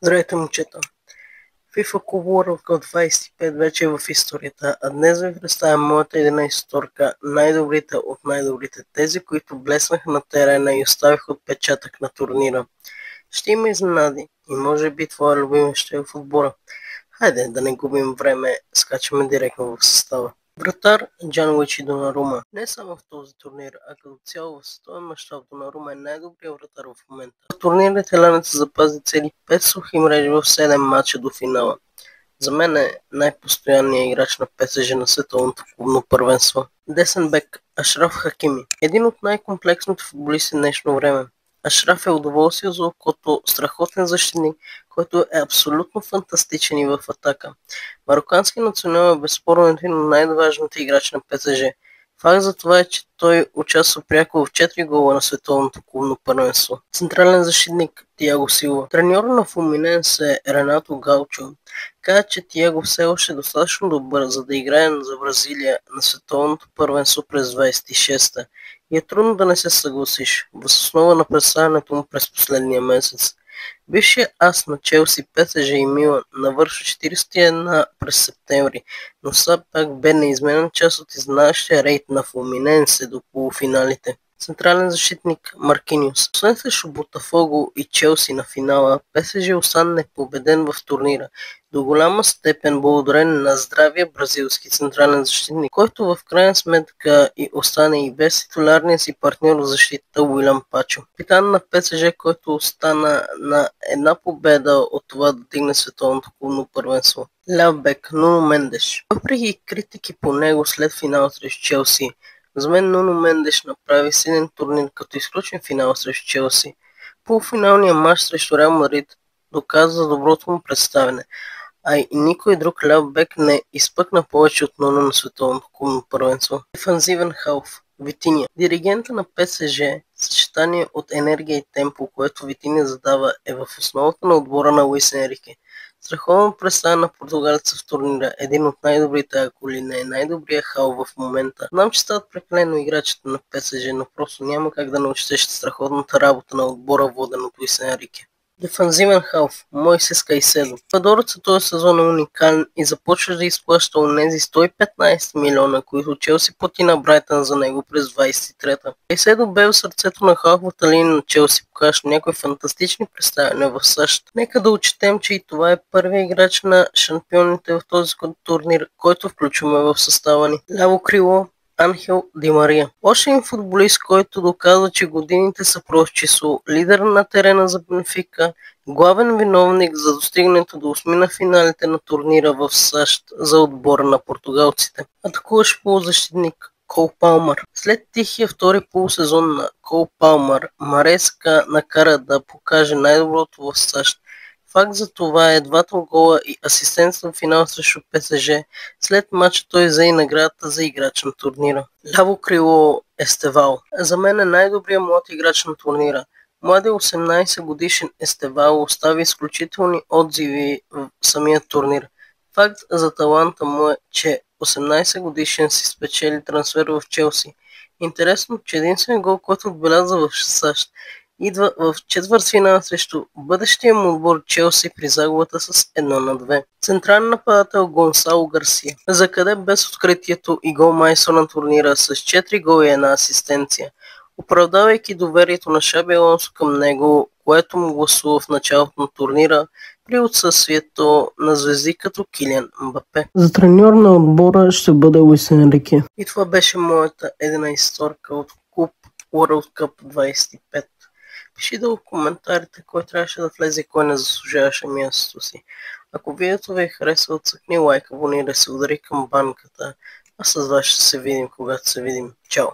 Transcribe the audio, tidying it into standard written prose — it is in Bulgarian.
Здравейте, момчета! FIFA Club World Cup 25 вече е в историята, а днес ви представям моята 11-торка, най-добрите от най-добрите, тези, които блеснаха на терена и оставиха отпечатък на турнира. Ще има изненади и може би твоя любим ще е в отбора. Хайде да не губим време, скачаме директно в състава. Вратар Джанлуичи Донарума. Не само в този турнир, а като цяло в световен мащаб Донарума е най-добрият вратар в момента. В турнира италянецът запази цели 5 сухи мрежи в 7 мача до финала. За мен е най-постоянният играч на ПСЖ на световното клубно първенство. Десен бек Ашраф Хакими. Един от най-комплексните футболисти в днешно време. Ашраф е удоволствие за окото, страхотен защитник, който е абсолютно фантастичен и в атака. Мароккански национал е безспорно един от най-важните играчи на ПСЖ. Факт за това е, че той участва пряко в 4 гола на световното клубно първенство. Централен защитник Тиаго Силва. Треньор на Флуминенс е Ренато Гаучо. Каза, че Тиаго все още е достатъчно добър, за да играе за Бразилия на световното първенство през 26-та. И е трудно да не се съгласиш, въз основа на представянето му през последния месец. Бившият ас на Челси, ПСЖ и Милан навършва 41 през септември, но все пак бе неизменен част от изненадващия рейд на Флуминенсе до полуфиналите. Централен защитник Маркиниус. Освен срещу Ботафого и Челси на финала, ПСЖ остана непобеден в турнира, до голяма степен благодарение на здравия бразилски централен защитник, който в крайна сметка и остане и без титулярния си партньор в защита Уилям Пачо. Капитан на ПСЖ, който остана на една победа от това да дигне световното клубно първенство. Ляв бек Нуно Мендеш. Въпреки критики по него след финал срещу Челси, за мен Нуно Мендеш направи силен турнир, като изключен финал срещу Челси. Полуфиналният мач срещу Реал Мадрид доказа доброто му представяне, а и никой друг ляв бек не изпъкна повече от Нуно на световното клубно първенство. Дефанзивен халф Витиния. Диригента на ПСЖ, съчетание от енергия и темпо, което Витиния задава, е в основата на отбора на Луис Енрике. Страхотно представя на португалеца в турнира, един от най-добрите, ако ли не е най-добрият хал в момента. Знам, че стават прекалено играчите на ПСЖ, но просто няма как да не отчетеш страхотната работа на отбора, воден от Луис Енрике. Дефанзивен халф Мойсес Кайседо. Еквадорецът този сезон е уникален и започва да изплаща онези 115 милиона, които Челси плати на Брайтън за него през 23-та. Кайседо бе в сърцето на халфовата линия на Челси, покажа някои фантастични представяния в САЩ. Нека да отчетем, че и това е първият играч на шампионите в този турнир, който включваме в състава ни. Ляво крило Анхел Ди Мария. Още един футболист, който доказва, че годините са просто число, лидер на терена за Бенфика, главен виновник за достигането до осмина финалите на турнира в САЩ за отбора на португалците. Атакуващ полузащитник Кол Палмър. След тихия втори полусезон на Кол Палмър, Мареска накара да покаже най-доброто в САЩ. Факт за това е двата гола и асистентство в финал срещу ПСЖ. След матча той взе и наградата за играч на турнира. Ляво крило Естевал. За мен е най-добрият млад играч на турнира. Младият 18 годишен Естевал остави изключителни отзиви в самия турнир. Факт за таланта му е, че 18 годишен си спечели трансфер в Челси. Интересно, че единствен гол, който отбеляза в САЩ, идва в четвъртфинал срещу бъдещия му отбор Челси при загубата с 1-2. Централен нападател Гонсало Гарсия. За къде без откритието и голмайстор на турнира с 4 гола и една асистенция. Оправдавайки доверието на Шаби Алонсо към него, което му гласува в началото на турнира, при отсъствието на звезди като Килиан Мбапе. За треньор на отбора ще бъде Луис Енрике. И това беше моята 11-торка от клуб World Cup 25. Пиши долу в коментарите кой трябваше да влезе и кой не заслужаваше мястото си. Ако видеото ви е харесало, цъкни лайк, абонирай се, удари камбанката. А с вас ще се видим, когато се видим. Чао!